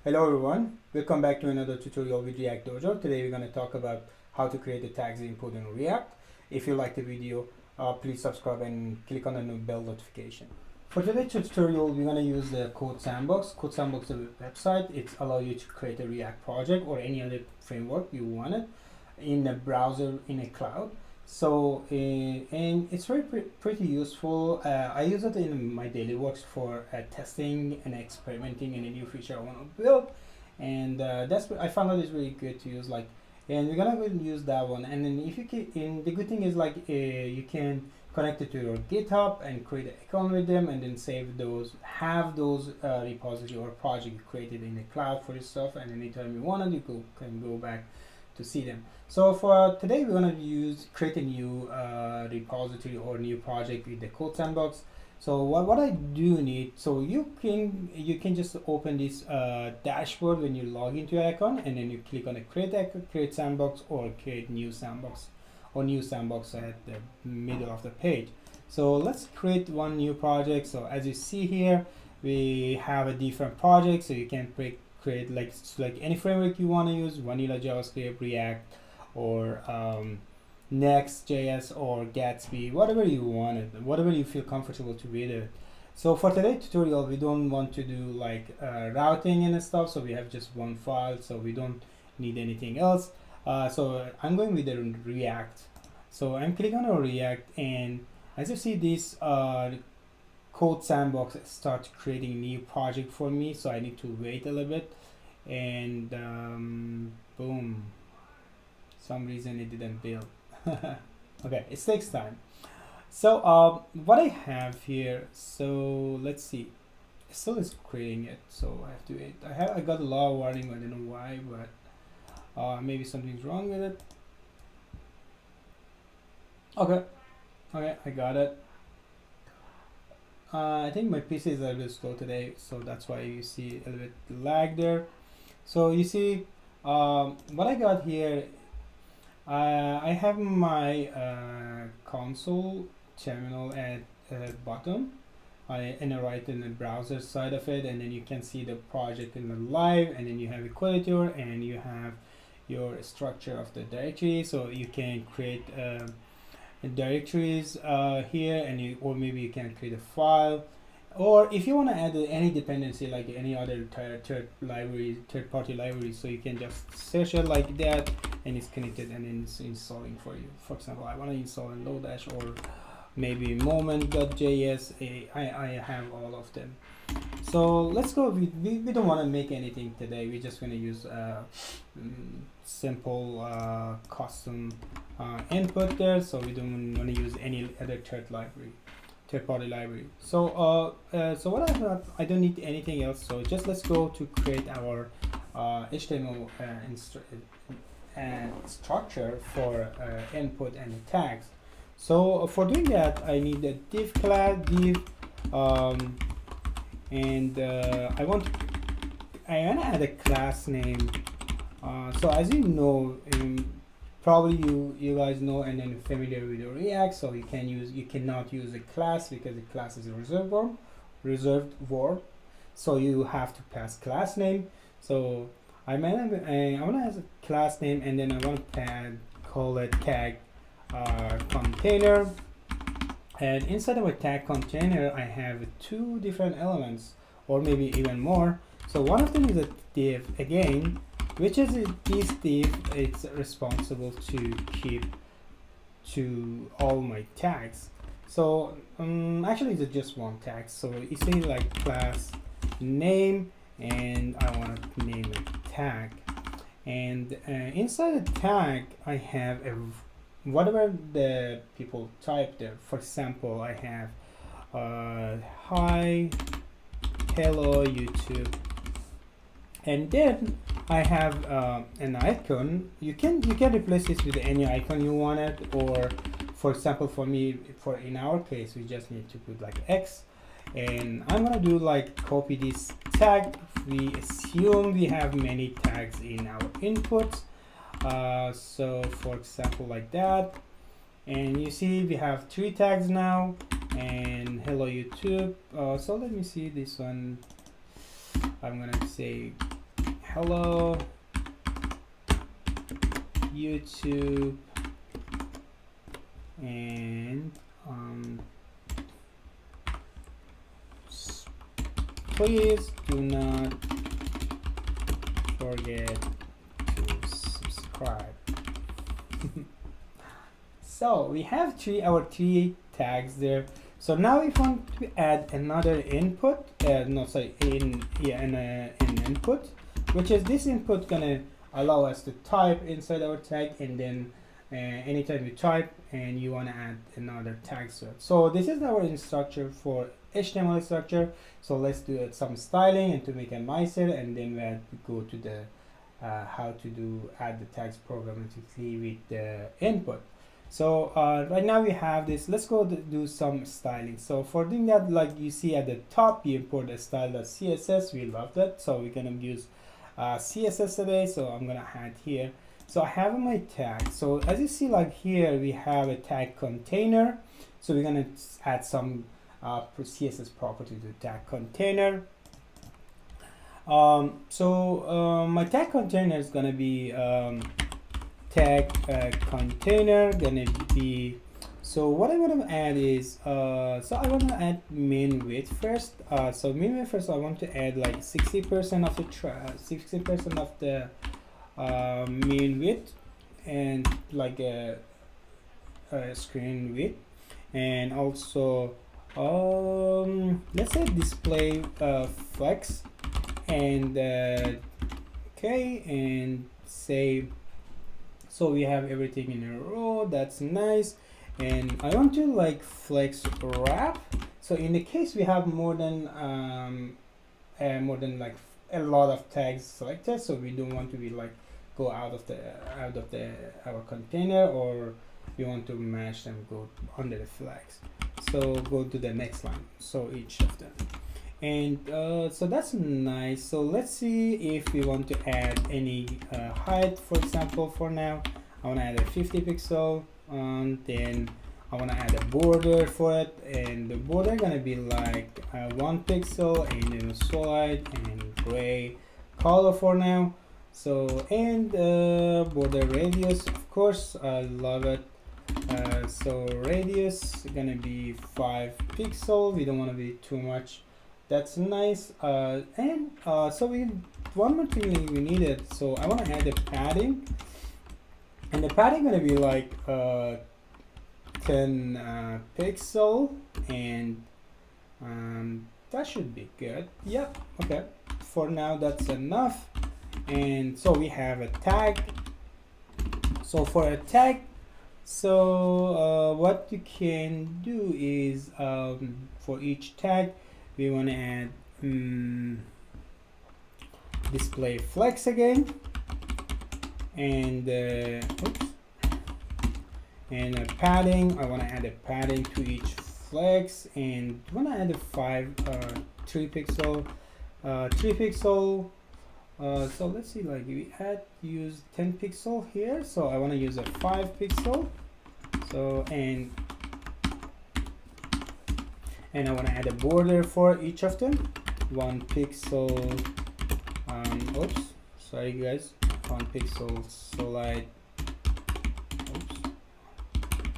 Hello everyone, welcome back to another tutorial with React-Dojo. Today we're going to talk about how to create the tags input in React. If you like the video, please subscribe and click on the bell notification. For today's tutorial, we're going to use the Code Sandbox. Code Sandbox is a website. It allows you to create a React project or any other framework you wanted in a browser in a cloud. So and it's very pretty useful. I use it in my daily works for testing and experimenting in a new feature I want to build, and that's I found that it's really good to use. And we're gonna go and use that one. And then if you can, and the good thing is you can connect it to your GitHub and create an account with them, and then save those, have those repository or project created in the cloud for yourself. And anytime you want it, you can go back to see them. So for today, we're going to create a new repository or new project with the Code Sandbox. So what I do need, so you can just open this dashboard when you log into your account, and then you click on the create sandbox or create new sandbox, or new sandbox at the middle of the page. So let's create one new project. So as you see here, we have a different project, so you can create like any framework you want to use, vanilla JavaScript, React, or Next.js or Gatsby, whatever you want it, whatever you feel comfortable to with it. So for today's tutorial, we don't want to do like routing and stuff, so we have just one file, so we don't need anything else. So I'm going with the React. So I'm clicking on React, and as you see, this Code Sandbox starts creating a new project for me, so I need to wait a little bit, and boom, some reason it didn't build. Okay, it takes time. So what I have here, so let's see, it still is creating it, so I have to wait. I got a lot of warning, I don't know why, but maybe something's wrong with it. Okay, I got it. I think my PC is a little bit slow today, so that's why you see a little bit lag there. So you see what I got here, I have my console terminal at bottom, and right in the browser side of it, and then you can see the project in the live, and then you have a editor, and you have your structure of the directory, so you can create directories here, and or maybe you can create a file, or if you want to add any dependency like any other third-party library, so you can just search it like that, and it's connected, and then it's installing for you. For example, I want to install a Lodash or maybe moment.js. I have all of them. So let's go. We don't want to make anything today. We're just going to use simple custom input there. So we don't want to use any other third-party library. So so what I have, I don't need anything else. So just let's go to create our HTML structure for input and tags. So for doing that, I need a div class, div, and I want to add a class name. So as you know, probably you guys know and then familiar with the React, so you cannot use a class because the class is a reserved verb. So you have to pass class name. So I want to have a class name, and then I want to call it tag container. And inside of a tag container, I have two different elements, or maybe even more. So one of them is a div again, which is this div. It's responsible to keep to all my tags. So actually, it's just one tag. So you see like class name, and I want to name it tag. And inside the tag, I have whatever the people type there. For example, I have hi, hello YouTube, and then I have an icon. You can replace this with any icon you wanted, or for example, for me, in our case, we just need to put like X, and I'm gonna do like copy this tag. We assume we have many tags in our inputs. So for example, like that, and you see we have 3 tags now, and hello YouTube. So let me see this one. I'm gonna say hello YouTube, and please do not forget to subscribe. So we have our three tags there. So now if we want to add another input, an input, which is this input gonna allow us to type inside our tag, and then anytime you type and you want to add another tag to it. So this is our structure for HTML structure. So let's do some styling and to make it nicer, and then we have to go to the how to add the tags programmatically with the input. So right now we have this. Let's go do some styling. So for doing that, like you see at the top, you import a style.css. We love that. So we're gonna use CSS today. So I'm gonna add here. So I have my tag. So as you see, like here we have a tag container. So we're gonna add some CSS property to tag container. My tag container is gonna be tag container gonna be. So what I want to add is so I want to add min width first. So min width first, I want to add like 60% of the 60% of the min width, and like a screen width, and also let's say display flex, and okay, and say. So we have everything in a row. That's nice. And I want to like flex wrap. So in the case we have more than like a lot of tags selected, so we don't want to be like go out of our container, or we want to match them, go under the flags. So go to the next line. So each of them. And so that's nice. So let's see if we want to add any height. For example, for now I want to add a 50 pixel, then I want to add a border for it, and the border gonna be like 1 pixel, and then solid and gray color for now. So, and border radius, of course, I love it. So radius gonna be 5 pixel. We don't want to be too much. That's nice. So one more thing we needed. So I want to add a padding, and the padding gonna be like 10 pixel, and that should be good. Yep. Okay. For now, that's enough. And so we have a tag. So for a tag, so what you can do is for each tag, we want to add display flex again, and padding. I want to add a padding to each flex, and I want to add a 3 pixel. So let's see, like we use 10 pixel here, so I want to use a 5 pixel. So and I want to add a border for each of them, 1 pixel. Oops, sorry guys, 1 pixel solid. Oops,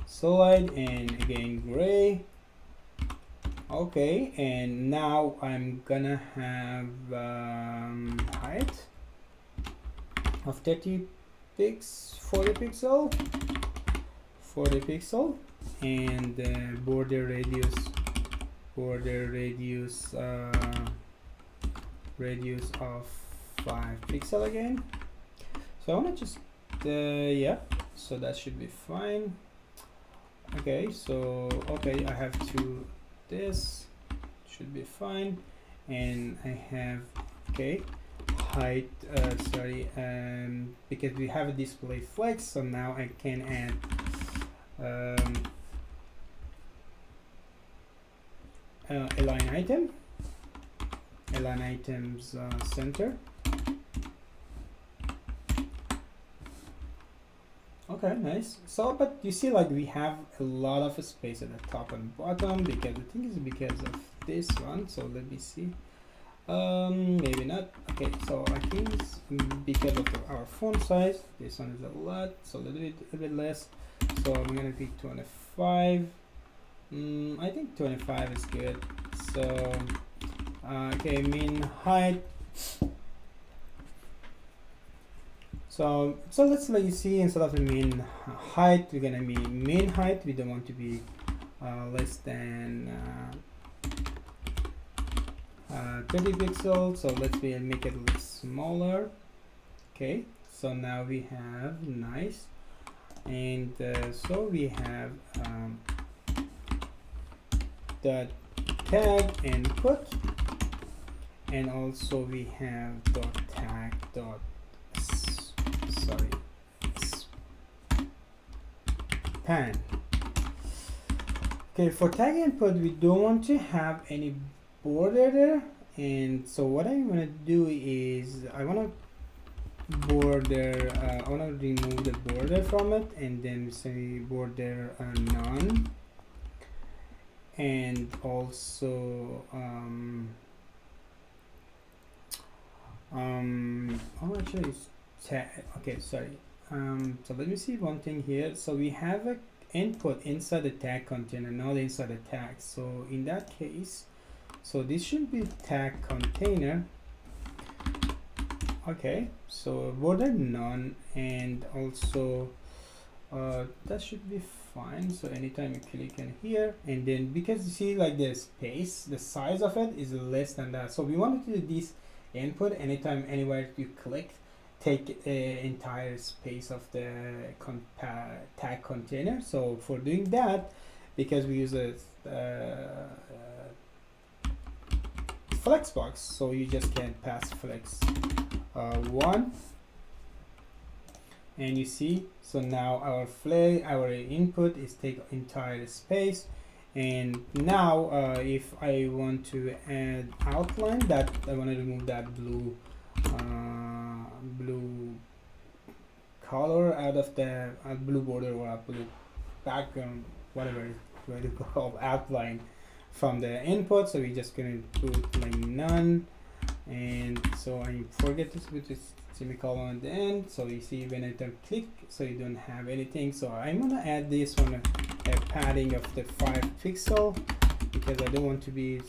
solid, and again gray. Okay, and now I'm gonna have height of 40 pixel, and border radius of 5 pixel again. So I want to just yeah, so that should be fine. Okay, so okay, I have to, this should be fine, and I have okay height because we have a display flex, so now I can add align items center. Okay, nice. So, but you see, like we have a lot of space at the top and bottom, because I think it's because of this one. So let me see. Maybe not. Okay, so I think it's because of our font size. This one is a lot, so a little bit less. So I'm gonna pick 25. I think 25 is good. So okay, mean height. So let's let you see, instead of the mean height, we're gonna be mean height. We don't want to be less than 30 pixels. So let's make it a little smaller. Okay, so now we have nice, and so we have the tag input, and also we have dot tag dot span. Okay, for tag input we don't want to have any border there, and so what I want to do is I want to border I want to remove the border from it, and then say border none, and also oh, actually it's tag. Okay, sorry. So let me see one thing here. So we have a input inside the tag container, not inside the tag. So in that case, so this should be tag container. Okay, so border none, and also that should be fine. So anytime you click in here, and then because you see like the space, the size of it is less than that. So we want to do this input anytime, anywhere you click, take entire space of the tag container. So for doing that, because we use a flex box, so you just can pass flex 1, and you see, so now our input is take entire space. And now if I want to add outline, that I want to remove that blue color out of the blue border or blue background, whatever you call outline, from the input. So we're just gonna put like none, and so I forget to put this semicolon at the end. So you see when I click, so you don't have anything. So I'm gonna add this one, a padding of the 5 pixel, because I don't want to be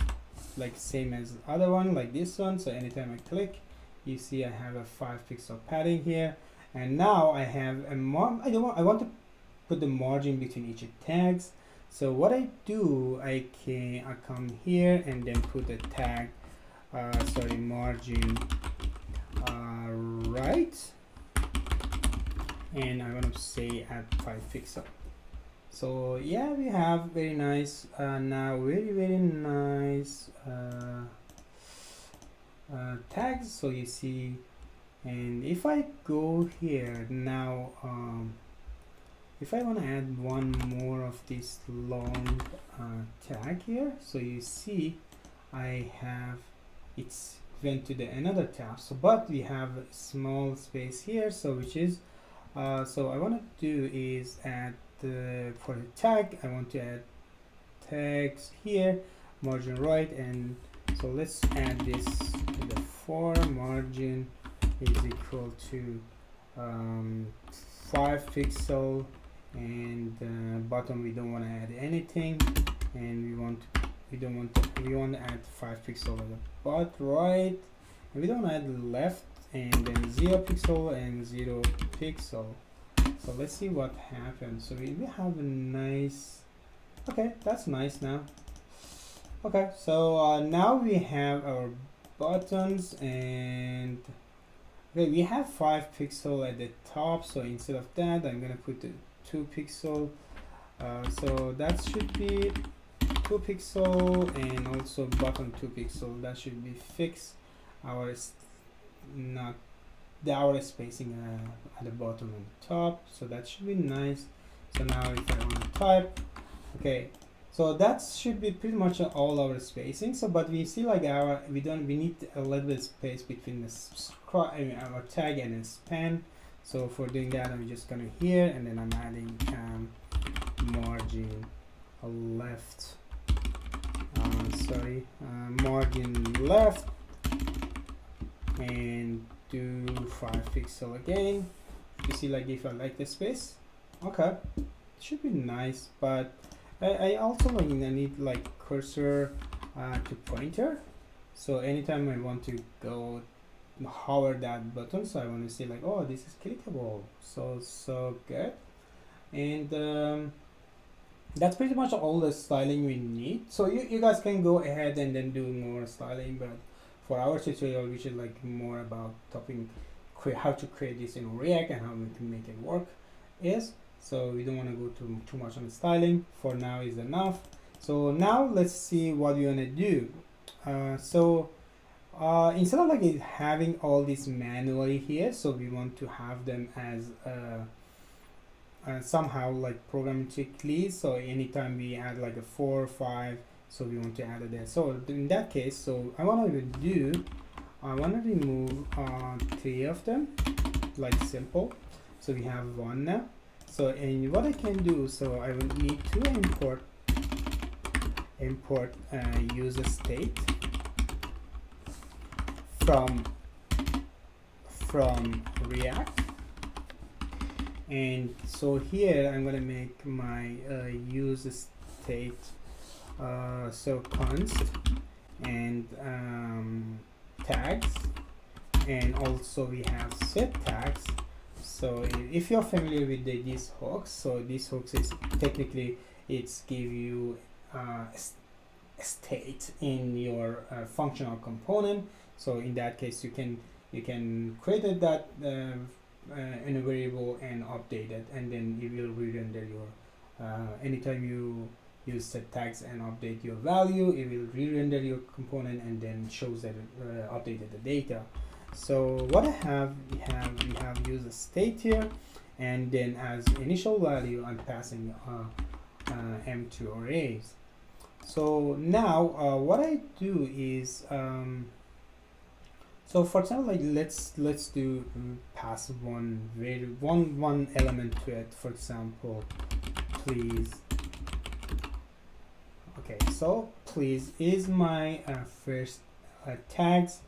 like same as the other one, like this one. So anytime I click, you see I have a 5 pixel padding here. And now I have a I want to put the margin between each tags. So what I do, I come here and then put the tag margin right, and I want to say at 5 pixel. So yeah, we have very nice now very nice tags. So you see, and if I go here now, if I want to add one more of this long tag here, so you see I have it's went to the another tab. So but we have a small space here, so which is so I want to do is add for the tag, I want to add tags here, margin right, and so let's add this to the for margin is equal to 5 pixel, and bottom we don't want to add anything, and we want to add 5 pixel at the bottom right, and we don't add left, and then 0 pixel and 0 pixel. So let's see what happens. So we have a nice, okay, that's nice now. Okay, so now we have our buttons, and okay, we have 5 pixel at the top. So instead of that, I'm gonna put the 2 pixel. So that should be 2 pixel, and also bottom 2 pixel. That should be fixed. Our our spacing at the bottom and the top. So that should be nice. So now if I want to type, okay, so that should be pretty much all our spacing. So but we see like we need a little bit of space between the our tag and the span. So for doing that, I'm just gonna here, and then I'm adding margin left, margin left, and do 5 pixel again. You see, like, if I like the space, okay, it should be nice. But I also like, I need like cursor to pointer, so anytime I want to go hover that button, so I want to see like, oh, this is clickable. So good. And that's pretty much all the styling we need. So you guys can go ahead and then do more styling, but for our tutorial we should like more about topping how to create this in React and how we can make it work is. So we don't want to go too much on the styling. For now is enough. So now let's see what we want to do. Instead of like having all this manually here, so we want to have them as somehow like programmatically. So anytime we add like a 4 or 5, so we want to add it there. So in that case, so I want to remove 3 of them, like simple. So we have 1 now. So and what I can do, so I will need to import user state from React. And so here I'm gonna make my user state so const and tags, and also we have set tags. So if you're familiar with these hooks, so these hooks is technically it's give you a state in your functional component. So in that case you can create that in a variable and update it, and then it will re-render your anytime you use set tags and update your value, it will re-render your component and then shows that it updated the data. So what I have, we have user state here, and then as initial value I'm passing M2 arrays. So now what I do is so for example, like let's do pass one element to it. For example, please. Okay, so please is my first tags,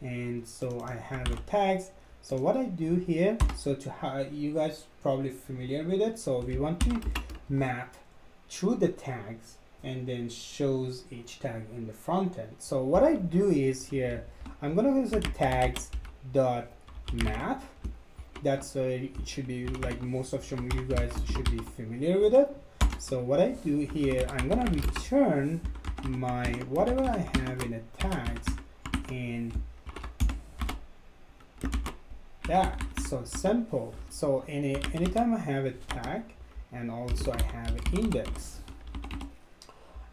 and so I have a tags. So what I do here, so you guys probably familiar with it. So we want to map through the tags and then shows each tag in the front end. So what I do is here I'm gonna use a tags dot map. That's it should be like most of you guys should be familiar with it. So what I do here, I'm gonna return my whatever I have in the tags and that. So simple. So anytime I have a tag, and also I have an index.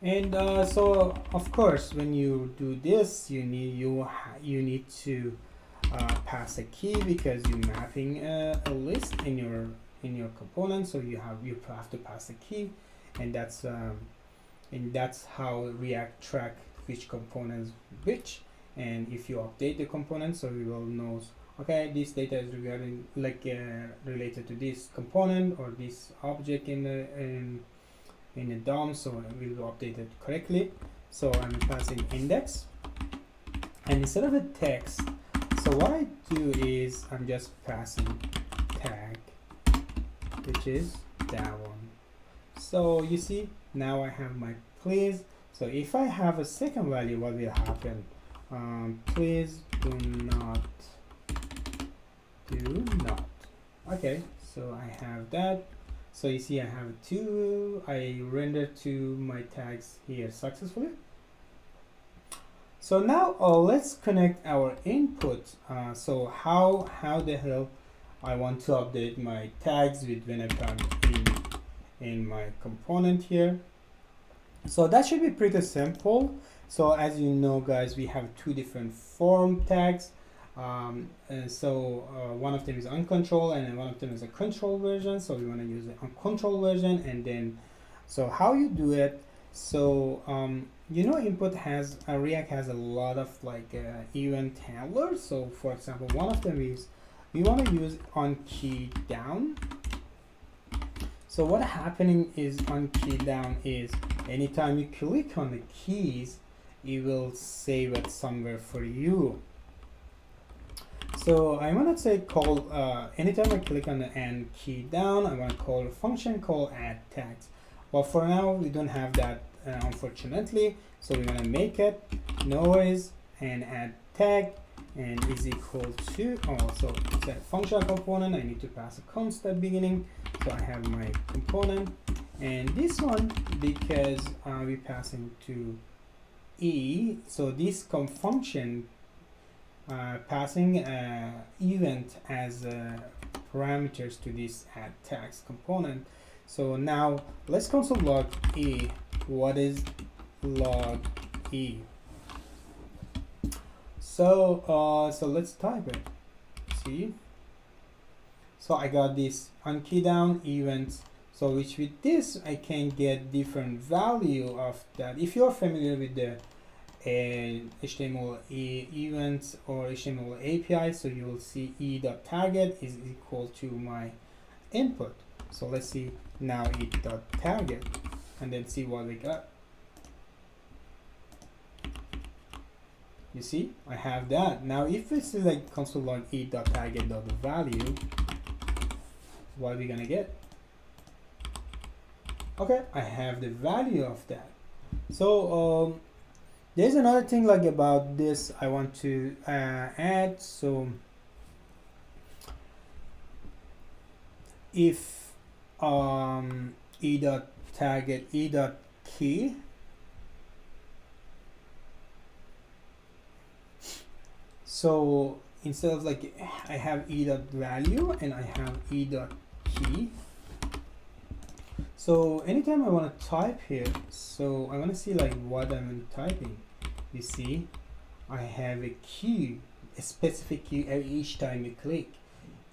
And so of course when you do this, you need to pass a key, because you're mapping a list in your component. So you have to pass a key, and that's how React track which components which. And if you update the component, so we will know, okay, this data is regarding like related to this component or this object in the DOM, so we will update it correctly. So I'm passing index, and instead of a text, so what I do is I'm just passing tag, which is that one. So you see now I have my please. So if I have a second value, what will happen? Please do not. Okay, so I have that. So you see I have 2, I render to my tags here successfully. So now let's connect our input. So how the hell I want to update my tags with when I come in my component here. So that should be pretty simple. So as you know guys, we have 2 different form tags. One of them is uncontrolled and then one of them is a control version. So we want to use the uncontrolled version. And then so how you do it, so you know, input has React has a lot of like event handlers. So for example, one of them is we want to use on key down. So what happening is on key down is anytime you click on the keys, it will save it somewhere for you. So I want to say call, anytime I click on the and key down, I want to call a function called add tags. Well, for now we don't have that, unfortunately, so we're going to make it noise and add tag and is equal to, also it's a functional component. I need to pass a const at beginning, so I have my component, and this one, because we passing to e, so this function passing event as parameters to this add tags component. So now let's console log e. What is log e? So so let's type it. See, so I got this on key down events, so which with this I can get different value of that. If you're familiar with the HTML events or HTML API, so you will see e.target is equal to my input. So let's see now e.target and then see what we got. You see, I have that. Now if we select console log e.target.value, what are we gonna get? Okay, I have the value of that. So there's another thing like about this I want to add. So if e.target e.key, so instead of like I have e.value and I have e.key, so anytime I want to type here, so I want to see like what I'm typing. You see, I have a key, a specific key each time you click.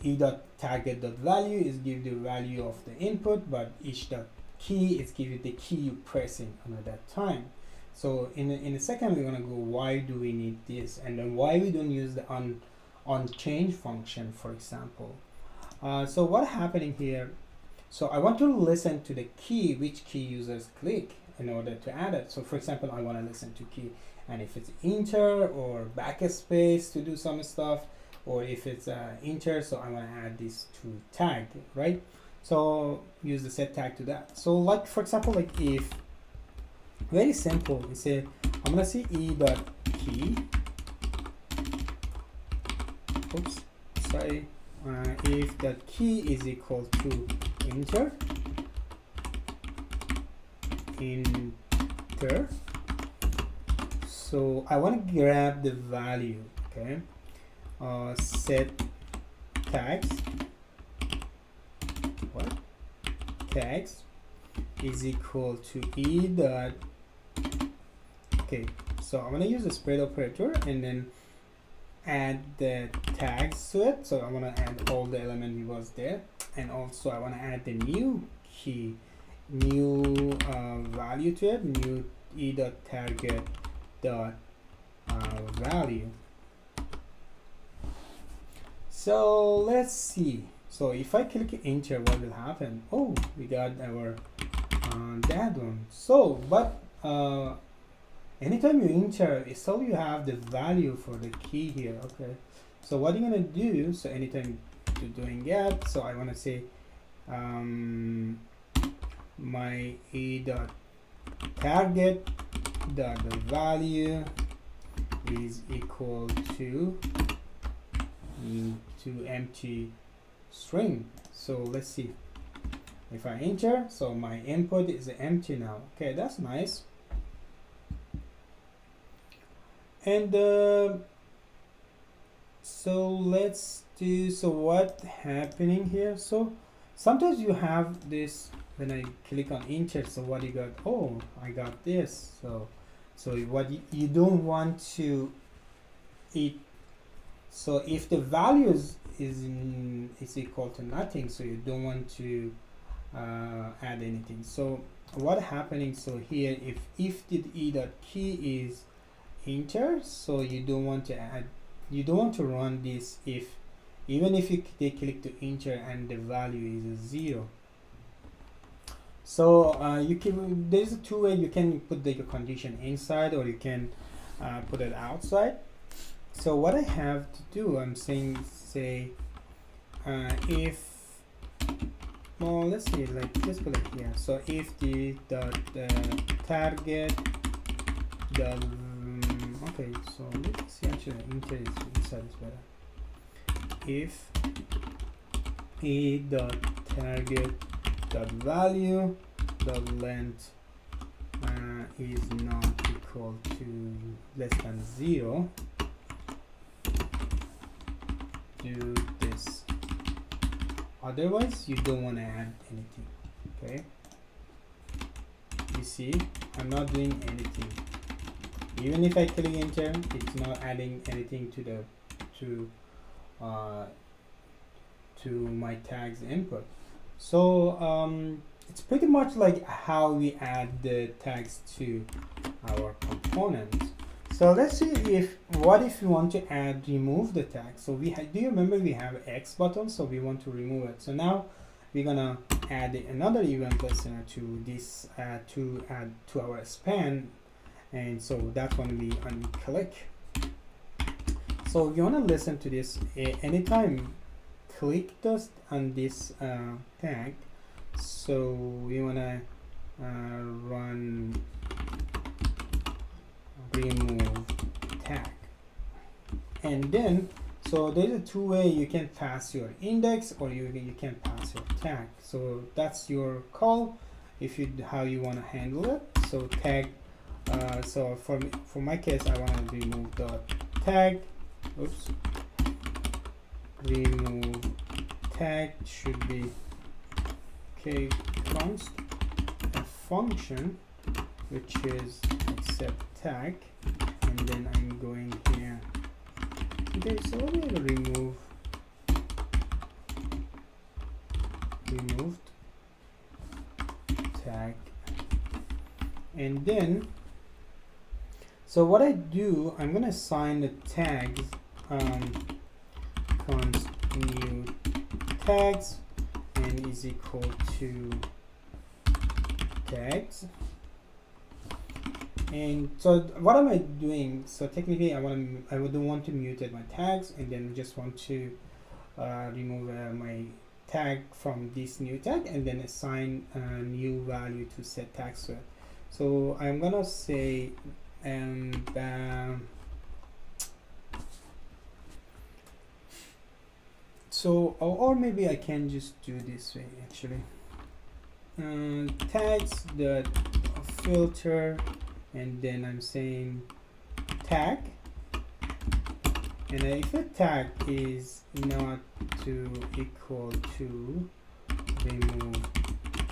e.target.value is give the value of the input, but each.key is give you the key you're pressing at that time. So in a second we're gonna go why do we need this, and then why we don't use the on change function, for example. So what happening here? So I want to listen to the key, which key users click in order to add it. So for example, I want to listen to key, and if it's enter or backspace to do some stuff, or if it's enter, so I want to add this to tag, right? So use the set tag to that. So like for example, like if very simple, we say I'm gonna see e.key. Oops, sorry. If the key is equal to enter, so I want to grab the value, okay? Set tags, what? Tags is equal to e dot, okay, so I'm going to use the spread operator and then add the tags to it. So I want to add all the element was there, and also I want to add the new key, new value to it, new e.target dot value. So let's see. So if I click enter, what will happen? Oh, we got our that one. So but anytime you enter, so you have the value for the key here. Okay, so what you're gonna do, so anytime you're doing that, so I want to say my e.target dot the value is equal to empty string. So let's see if I enter, so my input is empty now. Okay, that's nice. And so let's do, so what happening here? So sometimes you have this when I click on enter, so what you got? Oh, I got this. So what you don't want to it, so if the value is equal to nothing, so you don't want to add anything. So what happening, so here if the e.key is enter, so you don't want to add, you don't want to run this if, even if they click to enter and the value is 0. So you can, there's a two way you can put the condition inside, or you can put it outside. So what I have to do, I'm saying, say, if, well, let's see, like, let's go like here. So if the target the okay, so let's see, actually inside is better. If a dot target dot value the length is not equal to less than 0, do this. Otherwise you don't want to add anything. Okay, you see, I'm not doing anything. Even if I click enter, it's not adding anything to the to my tags input. So it's pretty much like how we add the tags to our components. So let's see what if we want to remove the tag. So do you remember we have X button, so we want to remove it. So now we're gonna add another event listener to this to add to our span, and so that's when we unclick. So you want to listen to this anytime click this on this tag. So we want to run remove tag, and then so there's a two-way you can pass your index or you can pass your tag. So that's your call if you how you want to handle it. So tag. So for my case, I want to remove the tag. Oops. Remove tag should be const a function which is accept tag, and then I'm going here. Okay, so we will remove removed tag, and then so what I do, I'm gonna assign the tags const new tags and is equal to tags. And so what am I doing? So technically I would want to mutate my tags, and then just want to remove my tag from this new tag, and then assign a new value to set tags to it. So I'm gonna say so or maybe I can just do this way actually. Tags the filter, and then I'm saying tag, and if a tag is not equal to remove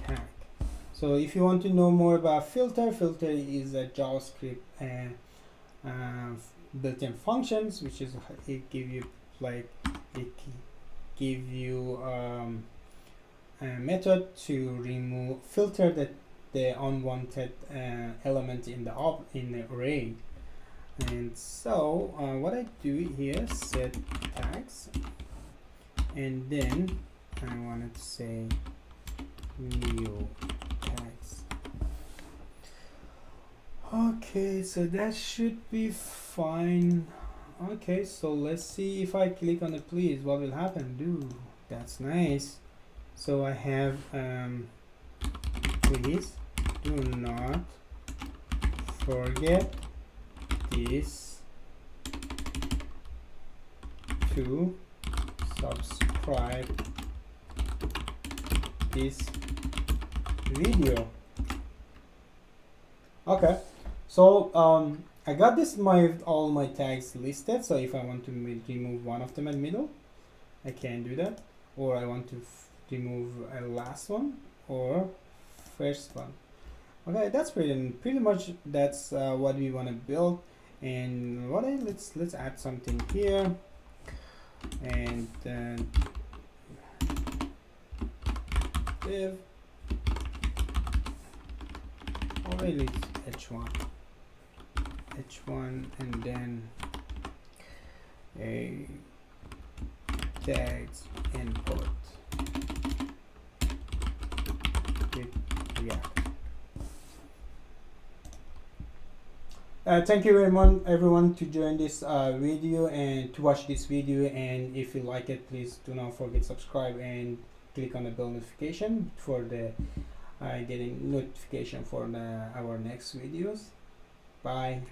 tag. So if you want to know more about filter is a JavaScript built-in functions, which is it give you a method to filter the unwanted element in the array. And so what I do here, set tags, and then I wanted to say new tags. Okay, so that should be fine. Okay, so let's see if I click on the please, what will happen. That's nice. So I have please do not forget this to subscribe this video. Okay, so I got all my tags listed. So if I want to remove one of them at middle, I can do that, or I want to remove a last one or first one. Okay, that's pretty much that's what we want to build. And let's add something here, and then div already h1, and then a tags input with React. Thank you very much, everyone, to join this video and to watch this video. And if you like it, please do not forget subscribe and click on the bell notification for the getting notification for our next videos. Bye.